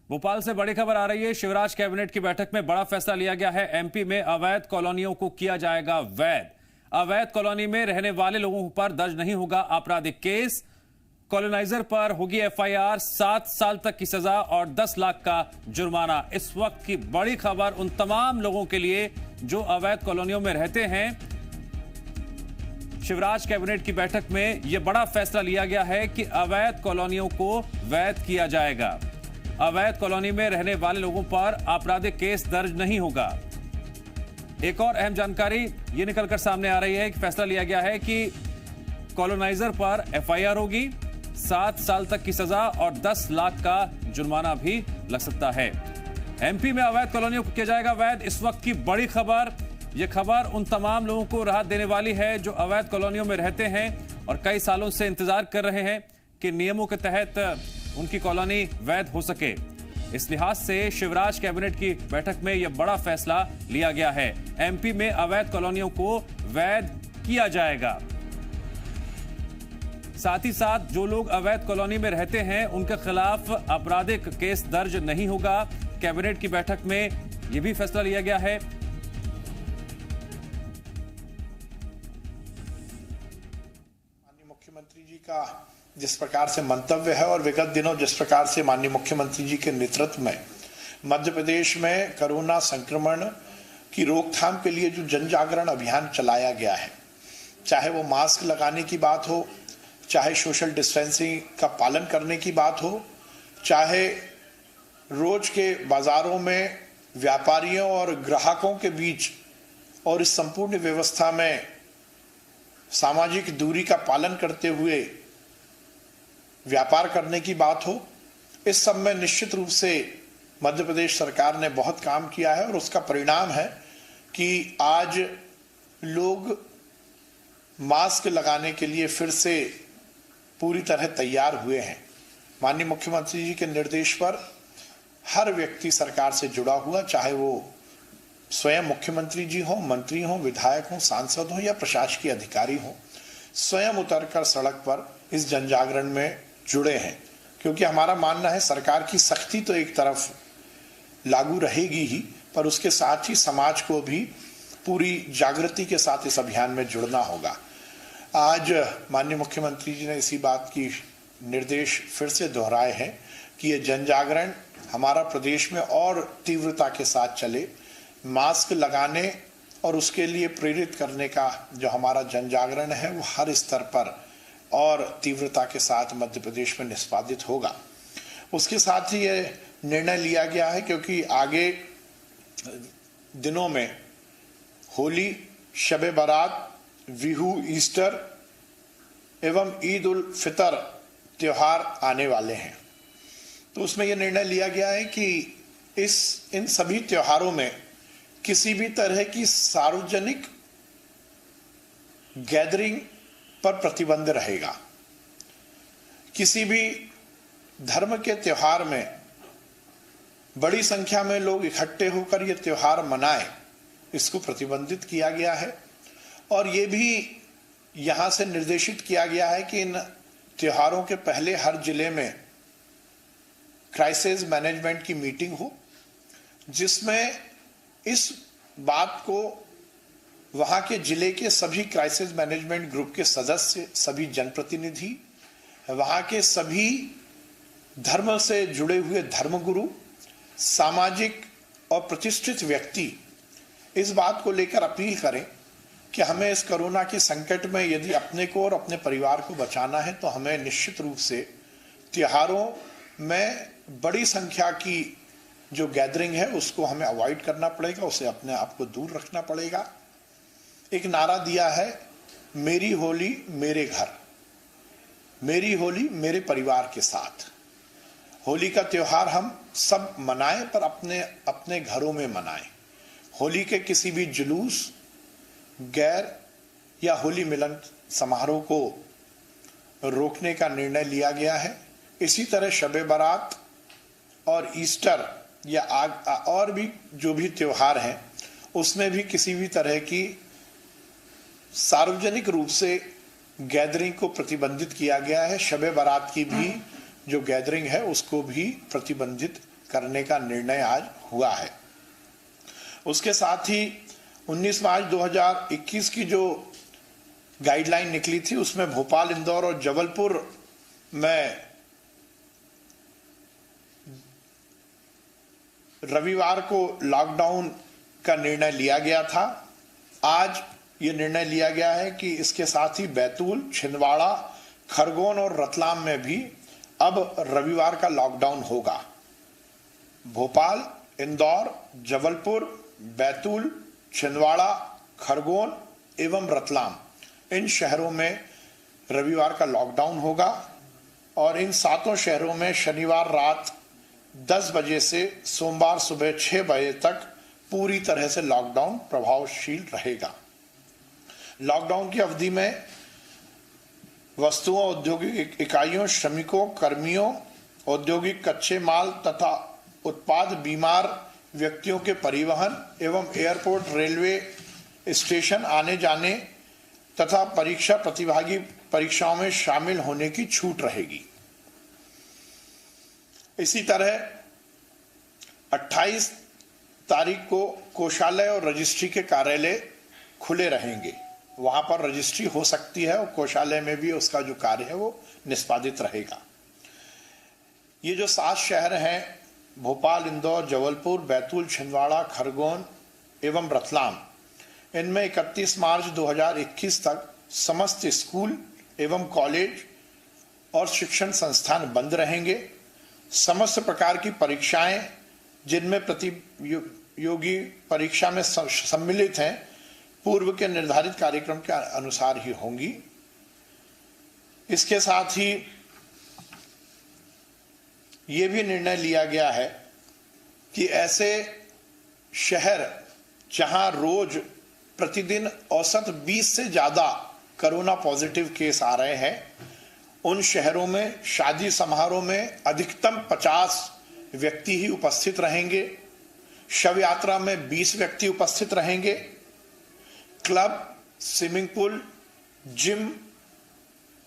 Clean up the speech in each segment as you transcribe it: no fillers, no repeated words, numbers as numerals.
भोपाल से बड़ी खबर आ रही है। शिवराज कैबिनेट की बैठक में बड़ा फैसला लिया गया है। एमपी में अवैध कॉलोनियों को किया जाएगा वैध। अवैध कॉलोनी में रहने वाले लोगों पर दर्ज नहीं होगा आपराधिक केस। कॉलोनाइजर पर होगी एफआईआर, 7 साल तक की सजा और 10 लाख का जुर्माना। इस वक्त की बड़ी खबर उन तमाम लोगों के लिए जो अवैध कॉलोनियों में रहते हैं। शिवराज कैबिनेट की बैठक में यह बड़ा फैसला लिया गया है कि अवैध कॉलोनियों को वैध किया जाएगा। अवैध कॉलोनी में रहने वाले लोगों पर आपराधिक केस दर्ज नहीं होगा। एक और अहम जानकारी यह निकलकर सामने आ रही है कि फैसला लिया गया है कि कॉलोनाइजर पर एफआईआर होगी, 7 साल तक की सजा और 10 लाख का जुर्माना भी लग सकता है। एमपी में अवैध कॉलोनियों को किया जाएगा वैध। इस वक्त की बड़ी खबर, यह खबर उन तमाम लोगों को राहत देने वाली है जो अवैध कॉलोनियों में रहते हैं और कई सालों से इंतजार कर रहे हैं कि नियमों के तहत उनकी कॉलोनी वैध हो सके। इस लिहाज से शिवराज कैबिनेट की बैठक में यह बड़ा फैसला लिया गया है। एमपी में अवैध कॉलोनियों को वैध किया जाएगा। साथ ही साथ जो लोग अवैध कॉलोनी में रहते हैं उनके खिलाफ आपराधिक केस दर्ज नहीं होगा। कैबिनेट की बैठक में यह भी फैसला लिया गया है। माननीय मुख्यमंत्री जी का जिस प्रकार से मंतव्य है और विगत दिनों जिस प्रकार से माननीय मुख्यमंत्री जी के नेतृत्व में मध्य प्रदेश में कोरोना संक्रमण की रोकथाम के लिए जो जन जागरण अभियान चलाया गया है, चाहे वो मास्क लगाने की बात हो, चाहे सोशल डिस्टेंसिंग का पालन करने की बात हो, चाहे रोज के बाजारों में व्यापारियों और ग्राहकों के बीच और इस संपूर्ण व्यवस्था में सामाजिक दूरी का पालन करते हुए व्यापार करने की बात हो, इस सब में निश्चित रूप से मध्य प्रदेश सरकार ने बहुत काम किया है और उसका परिणाम है कि आज लोग मास्क लगाने के लिए फिर से पूरी तरह तैयार हुए हैं। माननीय मुख्यमंत्री जी के निर्देश पर हर व्यक्ति सरकार से जुड़ा हुआ, चाहे वो स्वयं मुख्यमंत्री जी हो, मंत्री हो, विधायक हो, सांसद हो या प्रशासकीय अधिकारी हो, स्वयं उतरकर सड़क पर इस जनजागरण में जुड़े हैं। क्योंकि हमारा मानना है सरकार की सख्ती तो एक तरफ लागू रहेगी ही, पर उसके साथ ही समाज को भी पूरी जागृति के साथ इस अभियान में जुड़ना होगा। आज माननीय मुख्यमंत्री जी ने इसी बात की निर्देश फिर से दोहराए हैं कि ये जनजागरण हमारा प्रदेश में और तीव्रता के साथ चले। मास्क लगाने और उसके लिए प्रेरित करने का जो हमारा जनजागरण है वो हर स्तर पर और तीव्रता के साथ मध्य प्रदेश में निष्पादित होगा। उसके साथ ही ये निर्णय लिया गया है क्योंकि आगे दिनों में होली, शबे बारात, बिहू, ईस्टर एवं ईद उल फितर त्योहार आने वाले हैं। तो उसमें यह निर्णय लिया गया है कि इन सभी त्योहारों में किसी भी तरह की सार्वजनिक गैदरिंग पर प्रतिबंध रहेगा। किसी भी धर्म के त्योहार में बड़ी संख्या में लोग इकट्ठे होकर यह त्योहार मनाएं, इसको प्रतिबंधित किया गया है। और ये भी यहां से निर्देशित किया गया है कि इन त्योहारों के पहले हर जिले में क्राइसिस मैनेजमेंट की मीटिंग हो, जिसमें इस बात को वहां के जिले के सभी क्राइसिस मैनेजमेंट ग्रुप के सदस्य, सभी जनप्रतिनिधि, वहां के सभी धर्म से जुड़े हुए धर्मगुरु, सामाजिक और प्रतिष्ठित व्यक्ति इस बात को लेकर अपील करें कि हमें इस कोरोना के संकट में यदि अपने को और अपने परिवार को बचाना है तो हमें निश्चित रूप से त्योहारों में बड़ी संख्या की जो गैदरिंग है उसको हमें अवॉइड करना पड़ेगा, उसे अपने आप को दूर रखना पड़ेगा। एक नारा दिया है, मेरी होली मेरे घर, मेरी होली मेरे परिवार के साथ। होली का त्योहार हम सब मनाएं पर अपने अपने घरों में मनाएं। होली के किसी भी जुलूस, गैर या होली मिलन समारोह को रोकने का निर्णय लिया गया है। इसी तरह शबे बारात और ईस्टर या और भी जो भी त्योहार हैं उसमें भी किसी भी तरह की सार्वजनिक रूप से गैदरिंग को प्रतिबंधित किया गया है। शबे बारात की भी जो गैदरिंग है उसको भी प्रतिबंधित करने का निर्णय आज हुआ है। उसके साथ ही 19 मार्च 2021 की जो गाइडलाइन निकली थी उसमें भोपाल, इंदौर और जबलपुर में रविवार को लॉकडाउन का निर्णय लिया गया था। आज ये निर्णय लिया गया है कि इसके साथ ही बैतूल, छिंदवाड़ा, खरगोन और रतलाम में भी अब रविवार का लॉकडाउन होगा। भोपाल, इंदौर, जबलपुर, बैतूल, छिंदवाड़ा, खरगोन एवं रतलाम, इन शहरों में रविवार का लॉकडाउन होगा और इन 7 शहरों में शनिवार रात 10 बजे से सोमवार सुबह 6 बजे तक पूरी तरह से लॉकडाउन प्रभावशील रहेगा। लॉकडाउन की अवधि में वस्तुओं, औद्योगिक इकाइयों, श्रमिकों, कर्मियों, औद्योगिक कच्चे माल तथा उत्पाद, बीमार व्यक्तियों के परिवहन एवं एयरपोर्ट, रेलवे स्टेशन आने जाने तथा परीक्षा प्रतिभागी परीक्षाओं में शामिल होने की छूट रहेगी। इसी तरह 28 तारीख को कोषालय और रजिस्ट्री के कार्यालय खुले रहेंगे। वहां पर रजिस्ट्री हो सकती है और कोषालय में भी उसका जो कार्य है वो निष्पादित रहेगा। ये जो 7 शहर हैं, भोपाल, इंदौर, जबलपुर, बैतूल, छिंदवाड़ा, खरगोन एवं रतलाम, इनमें 31 मार्च 2021 तक समस्त स्कूल एवं कॉलेज और शिक्षण संस्थान बंद रहेंगे। समस्त प्रकार की परीक्षाएं जिनमें प्रतियोगी परीक्षा में सम्मिलित हैं पूर्व के निर्धारित कार्यक्रम के अनुसार ही होंगी। इसके साथ ही ये भी निर्णय लिया गया है कि ऐसे शहर जहां रोज प्रतिदिन औसत 20 से ज्यादा कोरोना पॉजिटिव केस आ रहे हैं, उन शहरों में शादी समारोह में अधिकतम 50 व्यक्ति ही उपस्थित रहेंगे। शव यात्रा में 20 व्यक्ति उपस्थित रहेंगे। क्लब, स्विमिंग पूल, जिम,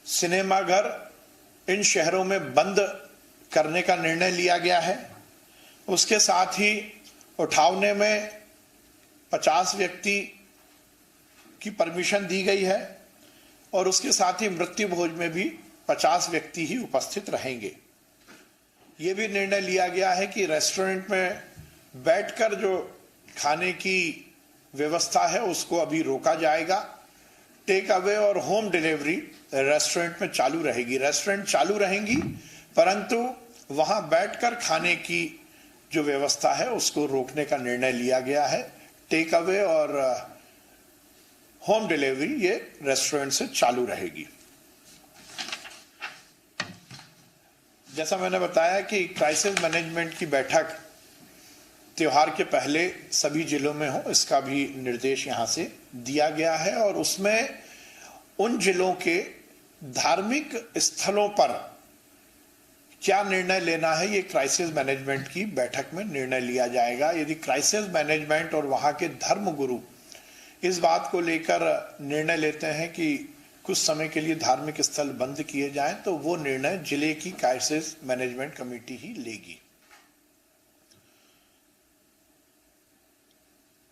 सिनेमाघर इन शहरों में बंद करने का निर्णय लिया गया है। उसके साथ ही उठावने में 50 व्यक्ति की परमिशन दी गई है और उसके साथ ही मृत्यु भोज में भी 50 व्यक्ति ही उपस्थित रहेंगे। ये भी निर्णय लिया गया है कि रेस्टोरेंट में बैठकर जो खाने की व्यवस्था है उसको अभी रोका जाएगा। टेक अवे और होम डिलीवरी रेस्टोरेंट में चालू रहेगी। रेस्टोरेंट चालू रहेंगी परंतु वहां बैठकर खाने की जो व्यवस्था है उसको रोकने का निर्णय लिया गया है। टेक अवे और होम डिलीवरी ये रेस्टोरेंट से चालू रहेगी। जैसा मैंने बताया कि क्राइसिस मैनेजमेंट की बैठक त्योहार के पहले सभी जिलों में हो, इसका भी निर्देश यहां से दिया गया है और उसमें उन जिलों के धार्मिक स्थलों पर क्या निर्णय लेना है ये क्राइसिस मैनेजमेंट की बैठक में निर्णय लिया जाएगा। यदि क्राइसिस मैनेजमेंट और वहां के धर्म गुरु इस बात को लेकर निर्णय लेते हैं कि कुछ समय के लिए धार्मिक स्थल बंद किए जाएं तो वो निर्णय जिले की क्राइसिस मैनेजमेंट कमेटी ही लेगी।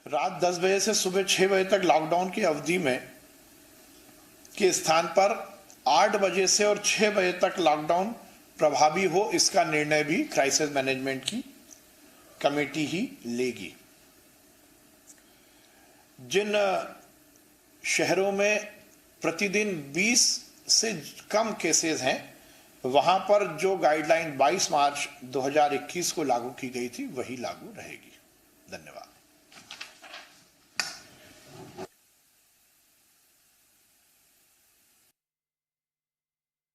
रात 10 बजे से सुबह 6 बजे तक लॉकडाउन की अवधि में के स्थान पर 8 बजे से और 6 बजे तक लॉकडाउन प्रभावी हो, इसका निर्णय भी क्राइसिस मैनेजमेंट की कमेटी ही लेगी। जिन शहरों में प्रतिदिन 20 से कम केसेस हैं वहां पर जो गाइडलाइन 22 मार्च 2021 को लागू की गई थी वही लागू रहेगी। धन्यवाद।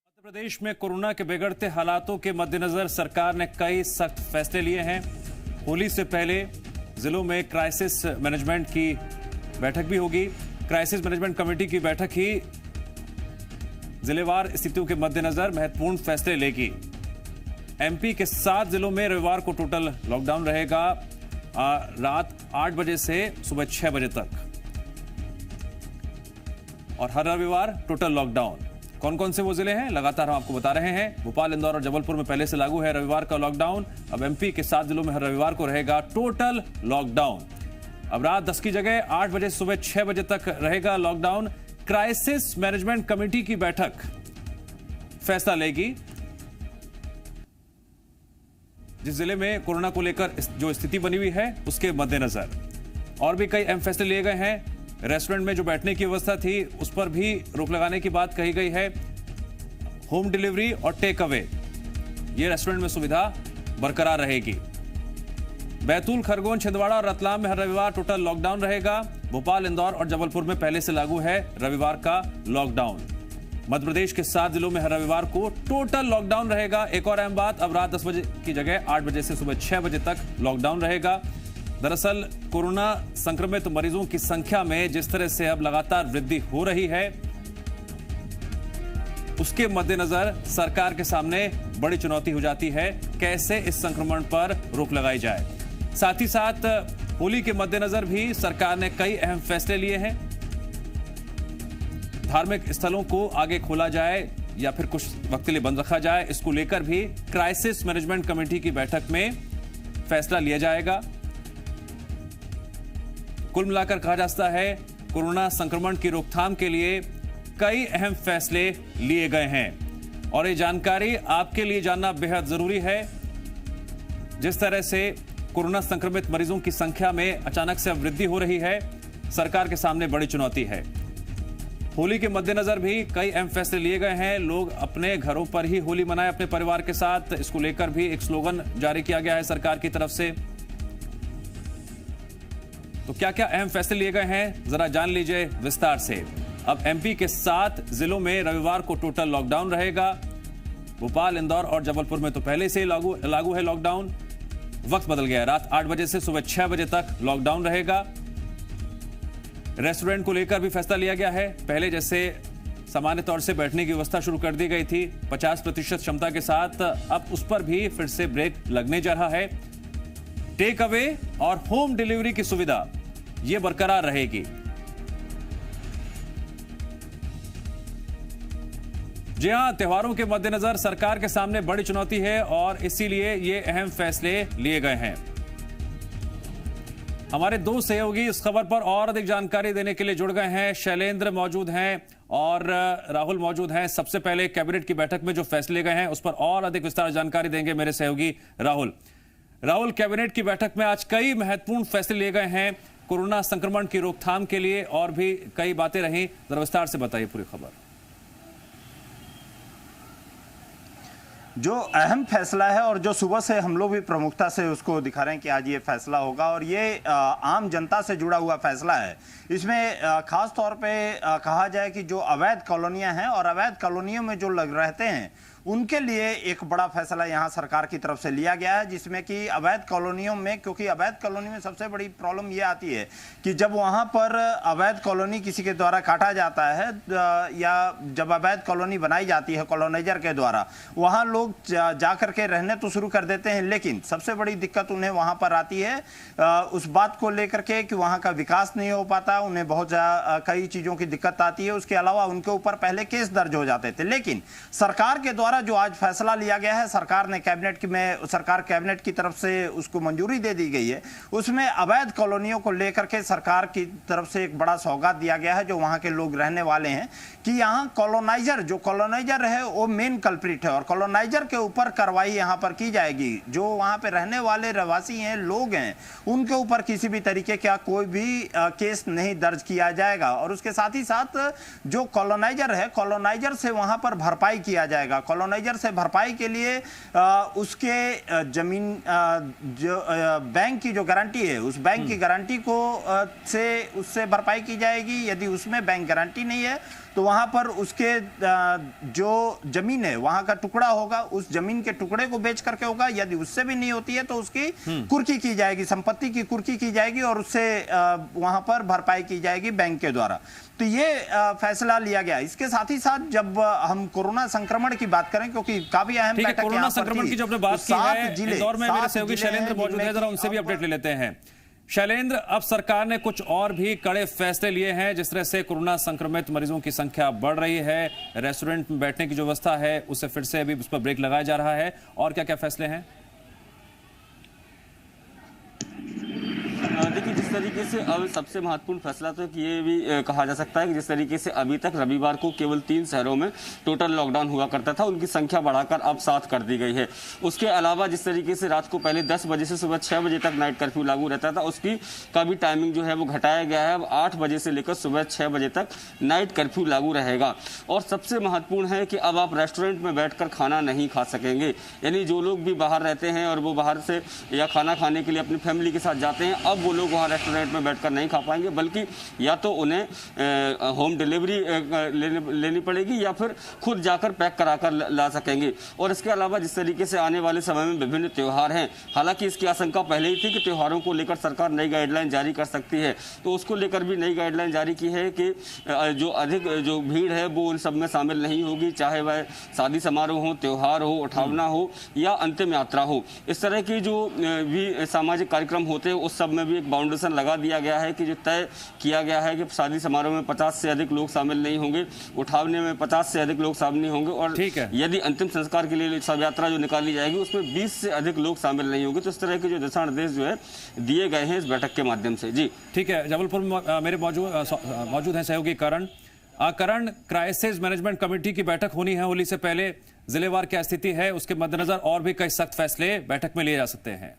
मध्य प्रदेश में कोरोना के बिगड़ते हालातों के मद्देनजर सरकार ने कई सख्त फैसले लिए हैं। होली से पहले जिलों में क्राइसिस मैनेजमेंट की बैठक भी होगी। क्राइसिस मैनेजमेंट कमेटी की बैठक ही जिलेवार स्थितियों के मद्देनजर महत्वपूर्ण फैसले लेगी। एमपी के 7 जिलों में रविवार को टोटल लॉकडाउन रहेगा, रात 8 बजे से सुबह 6 बजे तक, और हर रविवार टोटल लॉकडाउन। कौन कौन से वो जिले हैं लगातार हम आपको बता रहे हैं। भोपाल, इंदौर और जबलपुर में पहले से लागू है रविवार का लॉकडाउन। अब एमपी के 7 जिलों में हर रविवार को रहेगा टोटल लॉकडाउन। अब रात 10 की जगह 8 बजे से सुबह 6 बजे तक रहेगा लॉकडाउन। क्राइसिस मैनेजमेंट कमेटी की बैठक फैसला लेगी। जिस जिले में कोरोना को लेकर जो स्थिति बनी हुई है उसके मद्देनजर और भी कई अहम फैसले लिए गए हैं। रेस्टोरेंट में जो बैठने की व्यवस्था थी उस पर भी रोक लगाने की बात कही गई है। होम डिलीवरी और टेक अवे, ये रेस्टोरेंट में सुविधा बरकरार रहेगी। बैतूल, खरगोन, छिंदवाड़ा और रतलाम में हर रविवार टोटल लॉकडाउन रहेगा। भोपाल, इंदौर और जबलपुर में पहले से लागू है रविवार का लॉकडाउन। मध्य प्रदेश के 7 जिलों में हर रविवार को टोटल लॉकडाउन रहेगा। एक और अहम बात, अब रात 10 बजे की जगह 8 बजे से सुबह 6 बजे तक लॉकडाउन रहेगा। दरअसल कोरोना संक्रमित मरीजों की संख्या में जिस तरह से अब लगातार वृद्धि हो रही है उसके मद्देनजर सरकार के सामने बड़ी चुनौती हो जाती है कैसे इस संक्रमण पर रोक लगाई जाए। साथ ही साथ होली के मद्देनजर भी सरकार ने कई अहम फैसले लिए हैं। धार्मिक स्थलों को आगे खोला जाए या फिर कुछ वक्त के लिए बंद रखा जाए, इसको लेकर भी क्राइसिस मैनेजमेंट कमेटी की बैठक में फैसला लिया जाएगा। कुल मिलाकर कहा जाता है कोरोना संक्रमण की रोकथाम के लिए कई अहम फैसले लिए गए हैं और ये जानकारी आपके लिए जानना बेहद जरूरी है। जिस तरह से कोरोना संक्रमित मरीजों की संख्या में अचानक से वृद्धि हो रही है, सरकार के सामने बड़ी चुनौती है। होली के मद्देनजर भी कई अहम फैसले लिए गए हैं। लोग अपने घरों पर ही होली मनाएं अपने परिवार के साथ, इसको लेकर भी एक स्लोगन जारी किया गया है सरकार की तरफ से। तो क्या क्या अहम फैसले लिए गए हैं जरा जान लीजिए विस्तार से। अब एमपी के 7 जिलों में रविवार को टोटल लॉकडाउन रहेगा। भोपाल, इंदौर और जबलपुर में तो पहले से ही लागू है लॉकडाउन। वक्त बदल गया है, रात 8 बजे से सुबह 6 बजे तक लॉकडाउन रहेगा। रेस्टोरेंट को लेकर भी फैसला लिया गया है। पहले जैसे सामान्य तौर से बैठने की व्यवस्था शुरू कर दी गई थी 50% क्षमता के साथ, अब उस पर भी फिर से ब्रेक लगने जा रहा है। टेक अवे और होम डिलीवरी की सुविधा यह बरकरार रहेगी। जी हां, त्योहारों के मद्देनजर सरकार के सामने बड़ी चुनौती है और इसीलिए ये अहम फैसले लिए गए हैं। हमारे 2 सहयोगी इस खबर पर और अधिक जानकारी देने के लिए जुड़ गए हैं। शैलेंद्र मौजूद हैं और राहुल मौजूद हैं। सबसे पहले कैबिनेट की बैठक में जो फैसले गए हैं उस पर और अधिक विस्तार जानकारी देंगे मेरे सहयोगी राहुल। राहुल, कैबिनेट की बैठक में आज कई महत्वपूर्ण फैसले लिए गए हैं कोरोना संक्रमण की रोकथाम के लिए और भी कई बातें रही, जरा विस्तार से बताइए पूरी खबर। जो अहम फैसला है और जो सुबह से हम लोग भी प्रमुखता से उसको दिखा रहे हैं कि आज ये फैसला होगा और ये आम जनता से जुड़ा हुआ फैसला है। इसमें खास तौर पे कहा जाए कि जो अवैध कॉलोनियां हैं और अवैध कॉलोनियों में जो लग रहते हैं उनके लिए एक बड़ा फैसला यहाँ सरकार की तरफ से लिया गया है, जिसमें कि अवैध कॉलोनियों में, क्योंकि अवैध कॉलोनी में सबसे बड़ी प्रॉब्लम ये आती है कि जब वहाँ पर अवैध कॉलोनी किसी के द्वारा काटा जाता है या जब अवैध कॉलोनी बनाई जाती है कॉलोनाइजर के द्वारा, वहाँ लोग जा करके रहने तो शुरू कर देते हैं, लेकिन सबसे बड़ी दिक्कत उन्हें वहाँ पर आती है उस बात को लेकर के कि वहाँ का विकास नहीं हो पाता, उन्हें बहुत कई चीज़ों की दिक्कत आती है। उसके अलावा उनके ऊपर पहले केस दर्ज हो जाते थे, लेकिन सरकार के द्वारा जो आज फैसला लिया गया है, सरकार ने कैबिनेट की तरफ से उसको मंजूरी दे दी गई है, उसमें अवैध कॉलोनियों को लेकर के सरकार की तरफ से एक बड़ा सौगात दिया गया है जो वहां के लोग रहने वाले हैं कि यहाँ कॉलोनाइजर है वो मेन कल्प्रिट है और कॉलोनाइजर के ऊपर कार्रवाई यहाँ पर की जाएगी। जो वहां पे रहने वाले रहवासी हैं, लोग हैं, उनके ऊपर किसी भी तरीके का कोई भी केस नहीं दर्ज किया जाएगा और उसके साथ ही साथ जो कॉलोनाइजर है, कॉलोनाइजर से वहां पर भरपाई किया जाएगा। कॉलोनाइजर से भरपाई के लिए उसके जमीन जो बैंक की जो गारंटी है, उस बैंक की गारंटी को उससे भरपाई की जाएगी। यदि उसमें बैंक गारंटी नहीं है तो वहां पर उसके जो जमीन है वहां का टुकड़ा होगा, उस जमीन के टुकड़े को बेच करके होगा। यदि उससे भी नहीं होती है तो उसकी कुर्की की जाएगी, संपत्ति की कुर्की की जाएगी और उससे वहां पर भरपाई की जाएगी बैंक के द्वारा। तो ये फैसला लिया गया। इसके साथ ही साथ जब हम कोरोना संक्रमण की बात करें, क्योंकि काफी अहम बैठक कोरोना संक्रमण की जो आपने बात की है, इंदौर में मेरे सहयोगी शैलेंद्र मौजूद है, जरा उनसे भी अपडेट ले लेते हैं। शैलेंद्र, अब सरकार ने कुछ और भी कड़े फैसले लिए हैं। जिस तरह से कोरोना संक्रमित मरीजों की संख्या बढ़ रही है, रेस्टोरेंट में बैठने की जो व्यवस्था है उससे फिर से अभी उस पर ब्रेक लगाया जा रहा है, और क्या क्या फैसले हैं? देखिए, जिस तरीके से अब सबसे महत्वपूर्ण फैसला तो ये भी कहा जा सकता है कि जिस तरीके से अभी तक रविवार को केवल 3 शहरों में टोटल लॉकडाउन हुआ करता था, उनकी संख्या बढ़ाकर अब 7 कर दी गई है। उसके अलावा जिस तरीके से रात को पहले 10 बजे से सुबह 6 बजे तक नाइट कर्फ्यू लागू रहता था, उसकी का भी टाइमिंग जो है वो घटाया गया है। अब 8 बजे से लेकर सुबह 6 बजे तक नाइट कर्फ्यू लागू रहेगा। और सबसे महत्वपूर्ण है कि अब आप रेस्टोरेंट में बैठकर खाना नहीं खा सकेंगे। यानी जो लोग भी बाहर रहते हैं और वो बाहर से या खाना खाने के लिए अपनी फैमिली के साथ जाते हैं, अब वो लोग वहाँ रेस्टोरेंट में बैठकर नहीं खा पाएंगे, बल्कि या तो उन्हें होम डिलीवरी लेनी पड़ेगी या फिर खुद जाकर पैक कराकर ला सकेंगे। और इसके अलावा जिस तरीके से आने वाले समय में विभिन्न त्यौहार हैं, हालांकि इसकी आशंका पहले ही थी कि त्योहारों को लेकर सरकार नई गाइडलाइन जारी कर सकती है, तो उसको लेकर भी नई गाइडलाइन जारी की है कि जो अधिक जो भीड़ है वो उन सब में शामिल नहीं होगी, चाहे वह शादी समारोह हो, त्यौहार हो, उठावना हो या अंतिम यात्रा हो। इस तरह की जो भी सामाजिक कार्यक्रम होते हैं उस सब में भी एक बाउंडेशन लगा दिया गया है कि जो तय किया गया है कि शादी समारोह में 50 से अधिक लोग शामिल नहीं होंगे, उठावने में 50 से अधिक लोग शामिल नहीं होंगे, और यदि अंतिम संस्कार के लिए शव यात्रा जो निकाली जाएगी उसमें 20 से अधिक लोग शामिल नहीं होंगे। तो इस तरह के जो दिशा निर्देश जो है दिए गए हैं इस बैठक के माध्यम से। जी ठीक है, जबलपुर में मेरे मौजूद हैं सहयोगी करण। क्राइसिस मैनेजमेंट कमेटी की बैठक होनी है होली से पहले, जिलेवार क्या स्थिति है, उसके मद्देनजर और भी कई सख्त फैसले बैठक में लिए जा सकते हैं?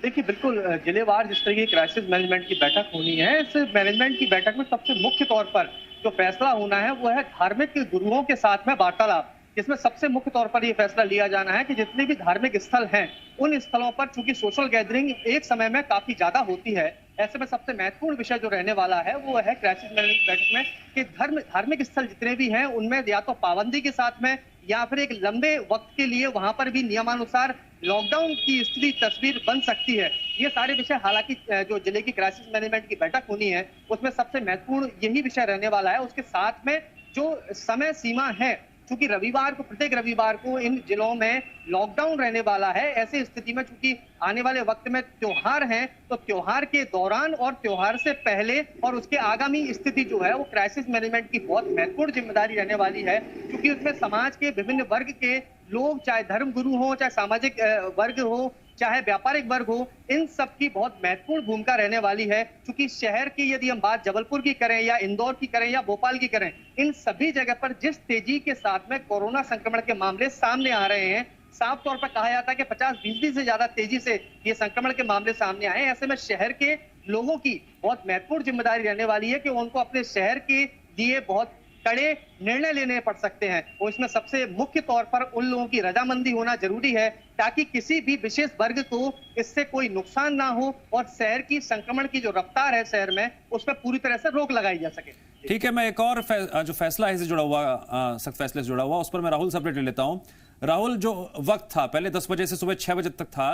देखिए, बिल्कुल जिलेवार जिस तरह की क्राइसिस मैनेजमेंट की बैठक होनी है, इस मैनेजमेंट की बैठक में सबसे मुख्य तौर पर जो फैसला होना है वो है धार्मिक गुरुओं के साथ में वार्तालाप, जिसमें सबसे मुख्य तौर पर ये फैसला लिया जाना है कि जितने भी धार्मिक स्थल हैं उन स्थलों पर चूंकि सोशल गैदरिंग एक समय में काफी ज्यादा होती है, ऐसे में सबसे महत्वपूर्ण विषय जो रहने वाला है वो है क्राइसिस मैनेजमेंट बैठक में कि धार्मिक स्थल जितने भी हैं उनमें या तो पाबंदी के साथ में या फिर एक लंबे वक्त के लिए वहां पर भी नियमानुसार लॉकडाउन की स्थिति तस्वीर बन सकती है। ये सारे विषय हालांकि जो जिले की क्राइसिस मैनेजमेंट की बैठक होनी है उसमें सबसे महत्वपूर्ण यही विषय रहने वाला है। उसके साथ में जो समय सीमा है, चूंकि प्रत्येक रविवार को इन जिलों में लॉकडाउन रहने वाला है, ऐसी स्थिति में चूंकि आने वाले वक्त में त्योहार हैं, तो त्योहार के दौरान और त्योहार से पहले और उसके आगामी स्थिति जो है वो क्राइसिस मैनेजमेंट की बहुत महत्वपूर्ण जिम्मेदारी रहने वाली है, क्योंकि उसमें समाज के विभिन्न वर्ग के लोग, चाहे धर्म गुरु हो, चाहे सामाजिक वर्ग हो, चाहे व्यापारिक वर्ग हो, इन सब की बहुत महत्वपूर्ण भूमिका रहने वाली है। क्योंकि शहर की यदि हम बात जबलपुर की करें या इंदौर की करें या भोपाल की करें, इन सभी जगह पर जिस तेजी के साथ में कोरोना संक्रमण के मामले सामने आ रहे हैं, साफ तौर पर कहा जाता है कि 50% से ज्यादा तेजी से ये संक्रमण के मामले सामने आए। ऐसे में शहर के लोगों की बहुत महत्वपूर्ण जिम्मेदारी रहने वाली है कि उनको अपने शहर के लिए बहुत कड़े निर्णय लेने पड़ सकते हैं, और इसमें सबसे मुख्य तौर पर उन लोगों की रजामंदी होना जरूरी है ताकि किसी भी विशेष वर्ग को इससे कोई नुकसान ना हो और शहर की संक्रमण की जो रफ्तार है शहर में उस पर पूरी तरह से रोक लगाई जा सके। ठीक है, मैं एक और जो फैसला है इससे जुड़ा हुआ, सख्त फैसले से जुड़ा हुआ, उस पर मैं राहुल से अपडेट ले लेता हूं। राहुल, जो वक्त था पहले 10 बजे से सुबह 6 बजे तक था,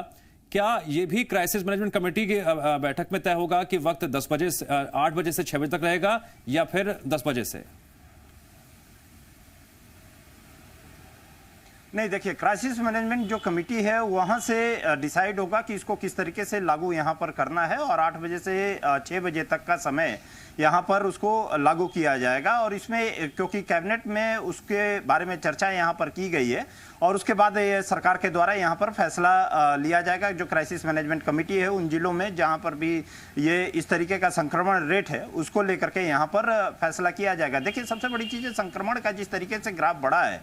क्या ये भी क्राइसिस मैनेजमेंट कमेटी की बैठक में तय होगा कि वक्त 8 बजे से 6 बजे तक रहेगा या फिर 10 बजे से? नहीं, देखिए, क्राइसिस मैनेजमेंट जो कमेटी है वहां से डिसाइड होगा कि इसको किस तरीके से लागू यहां पर करना है, और 8 बजे से 6 बजे तक का समय यहाँ पर उसको लागू किया जाएगा। और इसमें क्योंकि कैबिनेट में उसके बारे में चर्चा यहाँ पर की गई है और उसके बाद ये सरकार के द्वारा यहाँ पर फैसला लिया जाएगा। जो क्राइसिस मैनेजमेंट कमेटी है उन जिलों में जहाँ पर भी ये इस तरीके का संक्रमण रेट है उसको लेकर के यहाँ पर फैसला किया जाएगा। देखिए, सबसे बड़ी चीज़ है संक्रमण का जिस तरीके से ग्राफ बढ़ा है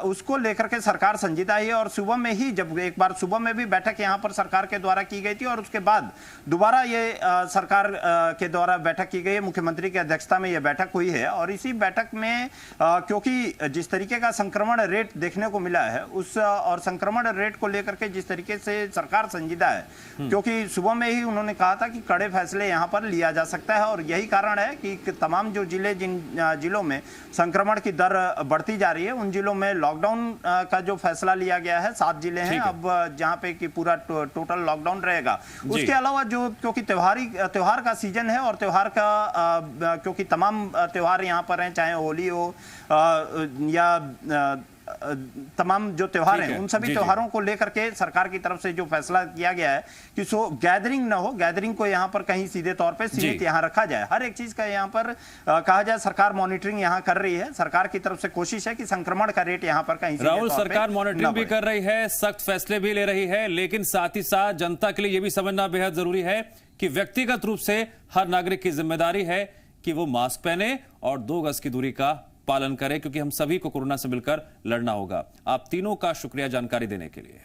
उसको लेकर के सरकार संजीदा है। और सुबह में ही, जब एक बार सुबह में भी बैठक यहाँ पर सरकार के द्वारा की गई थी और उसके बाद दोबारा ये सरकार के द्वारा बैठक की गई है, मुख्यमंत्री की अध्यक्षता में यह बैठक हुई है। और इसी बैठक में क्योंकि जिस तरीके का संक्रमण रेट देखने को मिला है उस और संक्रमण रेट को लेकर के जिस तरीके से सरकार संजीदा है, क्योंकि सुबह में ही उन्होंने कहा था कि कड़े फैसले यहाँ पर लिया जा सकता है। और यही कारण है कि तमाम जो जिन जिलों में संक्रमण की दर बढ़ती जा रही है उन जिलों में लॉकडाउन का जो फैसला लिया गया है, 7 जिले हैं अब जहाँ पे कि पूरा टोटल लॉकडाउन रहेगा। उसके अलावा जो क्योंकि त्योहार का सीजन है और त्योहार का क्योंकि तमाम त्योहार यहाँ पर हैं, चाहे होली हो या तमाम जो त्योहार ठीक हैं है। उन सभी जी, जी। त्योहारों को लेकर के सरकार की तरफ से जो फैसला किया गया है कि सो गैदरिंग ना हो, गैदरिंग को यहाँ पर कहीं सीधे तौर पे सीमित जी। यहाँ रखा जाए। हर एक चीज का यहाँ पर कहा जाए सरकार मॉनिटरिंग यहाँ कर रही है। सरकार की तरफ से कोशिश है कि संक्रमण का रेट यहाँ पर कहीं सीधे राहुल, तौर पे सरकार ना मॉनिटरिंग भी बढ़े। कर रही है, सख्त फैसले भी ले रही है, लेकिन साथ ही साथ जनता के लिए यह भी समझना बेहद जरूरी है कि व्यक्तिगत रूप से हर नागरिक की जिम्मेदारी है कि वो मास्क पहने और 2 गज की दूरी का पालन करें, क्योंकि हम सभी को कोरोना से मिलकर लड़ना होगा। आप तीनों का शुक्रिया जानकारी देने के लिए।